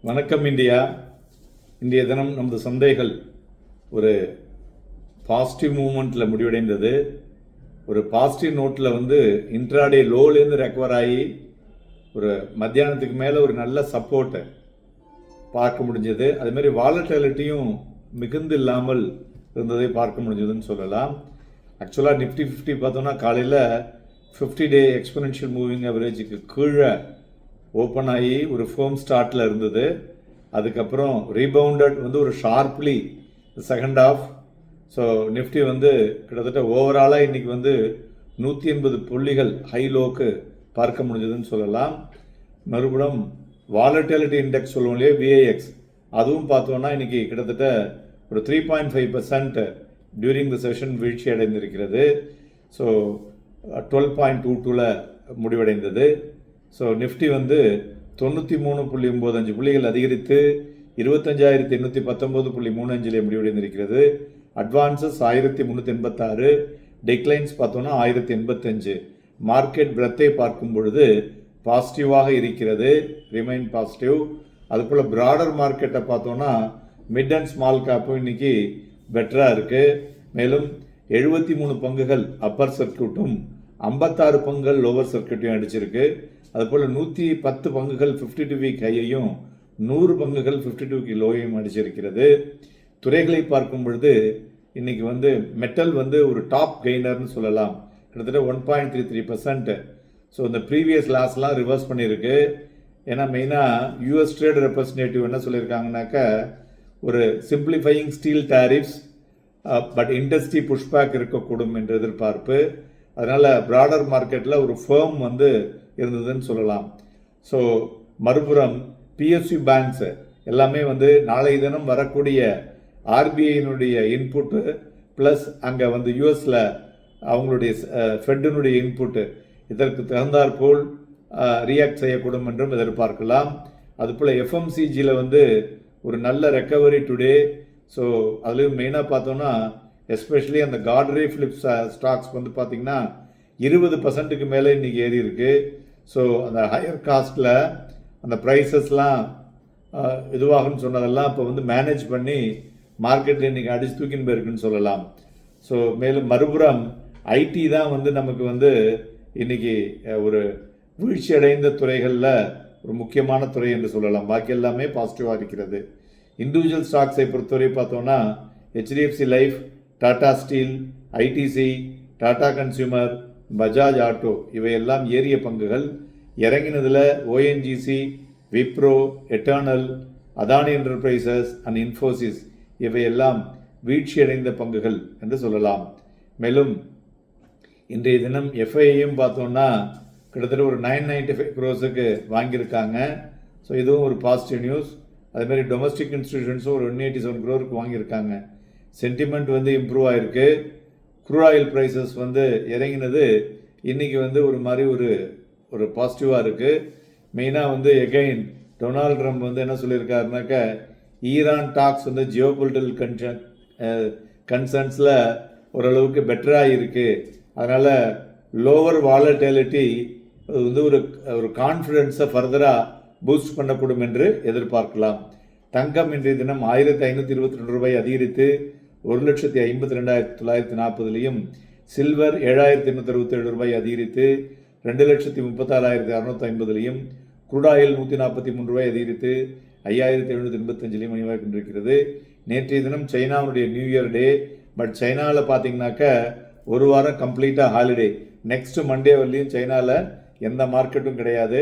வணக்கம் இந்தியா. இன்றைய தினம் நமது சந்தைகள் ஒரு பாசிட்டிவ் மூமெண்ட்டில் முடிவடைந்தது. ஒரு பாசிட்டிவ் நோட்டில் இன்ட்ராடே லோலேருந்து ரெக்கவர் ஆகி ஒரு மத்தியானத்துக்கு மேலே ஒரு நல்ல சப்போர்ட்டை பார்க்க முடிஞ்சது. அதுமாரி வாலட்டிலிட்டியும் மிகுந்து இல்லாமல் இருந்ததை பார்க்க முடிஞ்சதுன்னு சொல்லலாம். ஆக்சுவலாக நிஃப்டி 50 பார்த்தோன்னா காலையில் 50-day எக்ஸ்பெனன்ஷியல் மூவிங் அவரேஜுக்கு கீழே ஓப்பன் ஆகி ஒரு ஃபேர்ம் ஸ்டார்ட்டில் இருந்தது. அதுக்கப்புறம் ரீபவுண்டட் ஒரு sharply second half. So Nifty கிட்டத்தட்ட ஓவராலாக இன்றைக்கி 180 புள்ளிகள் ஹை லோக்கு பார்க்க முடிஞ்சதுன்னு சொல்லலாம். மறுபடியும் வாலட்டிலிட்டி இண்டெக்ஸ் சொல்லுவோம் இல்லையா, விஐஎக்ஸ், அதுவும் பார்த்தோன்னா இன்றைக்கி கிட்டத்தட்ட ஒரு 3.5% டியூரிங் த செஷன் வீழ்ச்சி அடைந்திருக்கிறது. ஸோ 12.22 முடிவடைந்தது. ஸோ நிஃப்டி 93.95 புள்ளிகள் அதிகரித்து 25,819.35 முடிவடைந்திருக்கிறது. அட்வான்சஸ் 1386, டிக்ளைன்ஸ் பார்த்தோன்னா 1085. மார்க்கெட் பிரெத்தை பார்க்கும் பொழுது பாசிட்டிவாக இருக்கிறது, ரிமைன் பாசிட்டிவ். அதுபோல் பிராடர் மார்க்கெட்டை பார்த்தோன்னா மிட் அண்ட் ஸ்மால் கேப்பும் இன்னைக்கு பெட்டராக இருக்குது. மேலும் 73 பங்குகள் அப்பர் சர்க்கியூட்டும் 56 பங்குகள் லோவர் சர்க்கியூட்டையும் அடிச்சிருக்கு. அதுபோல் 110 பங்குகள் 52 வீக் ஹையையும் 100 பங்குகள் 52 வீக் லோயையும் அடிச்சிருக்கிறது. துறைகளை பார்க்கும் பொழுது இன்னைக்கு மெட்டல் ஒரு டாப் கெய்னர்னு சொல்லலாம், கிட்டத்தட்ட 1.33%. ஸோ இந்த ப்ரீவியஸ் லாஸ்லாம் ரிவர்ஸ் பண்ணியிருக்கு. ஏன்னா மெயினாக யூஎஸ் ட்ரேட் ரெப்ரஸன்டேட்டிவ் என்ன சொல்லியிருக்காங்கனாக்கா, ஒரு simplifying steel tariffs but industry pushback இருக்கக்கூடும் என்ற எதிர்பார்ப்பு. அதனால் ப்ராடர் மார்க்கெட்டில் ஒரு ஃபேர்ம் இருந்ததுன்னு சொல்லலாம். ஸோ மறுபுறம் பிஎஸ்யூ பேங்க்ஸ் எல்லாமே நாளைய தினம் வரக்கூடிய ஆர்பிஐனுடைய இன்புட்டு ப்ளஸ் அங்கே யூஎஸில் அவங்களுடைய ஃபெட்டினுடைய இன்புட்டு இதற்கு தகுந்தாற்போல் ரியாக்ட் செய்யக்கூடும் என்றும் எதிர்பார்க்கலாம். அதுபோல் எஃப்எம்சிஜியில் ஒரு நல்ல ரெக்கவரி டுடே. ஸோ அதுலேயும் மெயினாக பார்த்தோன்னா எஸ்பெஷலி அந்த காட்ரே ஃபிலிப்ஸ் ஸ்டாக்ஸ் பார்த்தீங்கன்னா 20%க்கு மேலே இன்றைக்கி ஏறி இருக்குது. ஸோ அந்த ஹையர் காஸ்ட்டில் அந்த ப்ரைஸஸ்லாம் இதுவாகுன்னு சொன்னதெல்லாம் இப்போ மேனேஜ் பண்ணி மார்க்கெட்டில் இன்றைக்கி அடித்து தூக்கின்னு போயிருக்குன்னு சொல்லலாம். ஸோ மேலும் மறுபுறம் ஐடி தான் நமக்கு இன்றைக்கி ஒரு வீழ்ச்சி அடைந்த துறைகளில் ஒரு முக்கியமான துறை என்று சொல்லலாம். பாக்கி எல்லாமே பாசிட்டிவாக இருக்கிறது. இண்டிவிஜுவல் ஸ்டாக்ஸை பொறுத்தவரை பார்த்தோன்னா HDFC Life, Tata Steel, ITC, Tata Consumer, Bajaj Auto இவையெல்லாம் ஏறிய பங்குகள். இறங்கினதில் ONGC, Wipro, Eternal, Adani Enterprises and Infosys இவையெல்லாம் வீழ்ச்சியடைந்த பங்குகள் என்று சொல்லலாம். மேலும் இன்றைய தினம் எஃப்ஐயும் பார்த்தோன்னா கிட்டத்தட்ட ஒரு 995 crores வாங்கியிருக்காங்க. ஸோ இதுவும் ஒரு பாசிட்டிவ் நியூஸ். அதேமாதிரி டொமஸ்டிக் இன்ஸ்டிடியூஷன்ஸும் ஒரு 187 crore வாங்கியிருக்காங்க. சென்டிமெண்ட் இம்ப்ரூவ் ஆகிருக்கு. க்ரூட் ஆயில் ப்ரைஸஸ் இறங்கினது இன்றைக்கி ஒரு மாதிரி ஒரு பாசிட்டிவாக இருக்குது. மெயினாக எகைன் டொனால்ட் ட்ரம்ப் என்ன சொல்லியிருக்காருனாக்கா, ஈரான் டாக்ஸ் ஜியோ பொலிட்டிக்கல் கன்சர்ன்ஸில் ஓரளவுக்கு பெட்டராக இருக்குது. அதனால் லோவர் வாலட்டிலிட்டி ஒரு கான்ஃபிடென்ஸை ஃபர்தராக பூஸ்ட் பண்ணக்கூடும் என்று எதிர்பார்க்கலாம். தங்கம் இன்றைய தினம் 1522 ரூபாய் அதிகரித்து 1,52,940 சில்வர் 7,867 ரூபாய் அதிகரித்து 2,36,650 குரூடாயில் 143 ரூபாய் அதிகரித்து 5,785 மணிவாக கொண்டிருக்கிறது. நேற்றைய தினம் சைனாவுடைய நியூ இயர் டே. பட் சைனாவில் பார்த்தீங்கன்னாக்க ஒரு வாரம் கம்ப்ளீட்டாக ஹாலிடே. நெக்ஸ்ட் மண்டே வரலையும் சைனாவில் எந்த மார்க்கெட்டும் கிடையாது.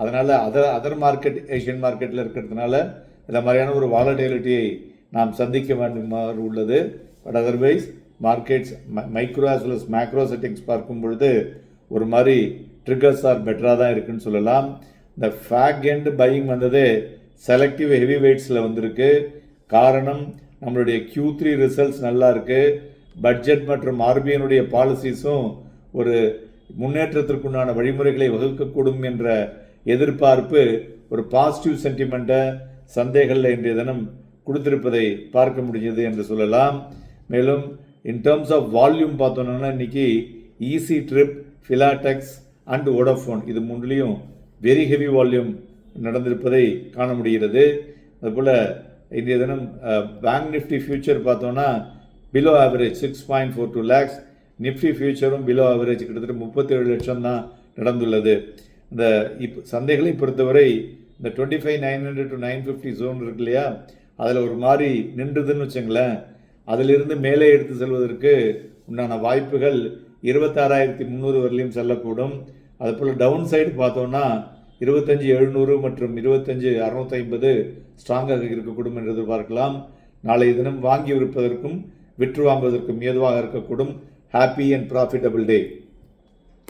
அதனால் அதர் மார்க்கெட் ஏஷியன் மார்க்கெட்டில் இருக்கிறதுனால இந்த மாதிரியான ஒரு வாலட்டிலிட்டியை நாம் சந்திக்க வேண்டுமாறு உள்ளது. But otherwise markets micro as well as macro settings பார்க்கும் பொழுது ஒரு மாதிரி ட்ரிகர்ஸ் ஆர் பெட்டராக தான் இருக்குன்னு சொல்லலாம். இந்த fag end buying selective heavy வெயிட்ஸில் வந்திருக்கு. காரணம் நம்மளுடைய Q3 ரிசல்ட்ஸ் நல்லா இருக்குது. பட்ஜெட் மற்றும் ஆர்பிஐனுடைய பாலிசிஸும் ஒரு முன்னேற்றத்திற்குண்டான வழிமுறைகளை வகுக்கக்கூடும் என்ற எதிர்பார்ப்பு ஒரு பாசிட்டிவ் சென்டிமெண்ட்டை சந்தைகளில் இன்றைய தினம் கொடுத்திருப்பதை பார்க்க முடிஞ்சது என்று சொல்லலாம். மேலும் இன் டேர்ம்ஸ் ஆஃப் வால்யூம் பார்த்தோன்னா இன்னைக்கு Easy Trip, Filatex and Vodafone இது மூணுலேயும் வெரி ஹெவி வால்யூம் நடந்திருப்பதை காண முடிகிறது. அதுபோல் இன்றைய தினம் பேங்க் நிஃப்டி ஃபியூச்சர் பார்த்தோன்னா பிலோ ஆவரேஜ் 6.42 lakhs, நிஃப்டி ஃபியூச்சரும் பிலோ ஆவரேஜ் கிட்டத்தட்ட 37 லட்சம் தான் நடந்துள்ளது. இந்த சந்தைகளை பொறுத்தவரை இந்த 25,900 to 950 ஜோன் இருக்கு இல்லையா, அதில் ஒரு மாதிரி நின்றுதுன்னு வச்சுங்களேன். அதிலிருந்து மேலே எடுத்து செல்வதற்கு உண்டான வாய்ப்புகள் 26,300 வரலையும் செல்லக்கூடும். அதுபோல் டவுன் சைடு பார்த்தோன்னா 25,700 மற்றும் 25,650 ஸ்ட்ராங்காக இருக்கக்கூடும் என்று எதிர்பார்க்கலாம். நாளைய தினம் வாங்கி விற்பதற்கும் விற்று வாங்குவதற்கும் ஏதுவாக இருக்கக்கூடும். Happy and profitable day.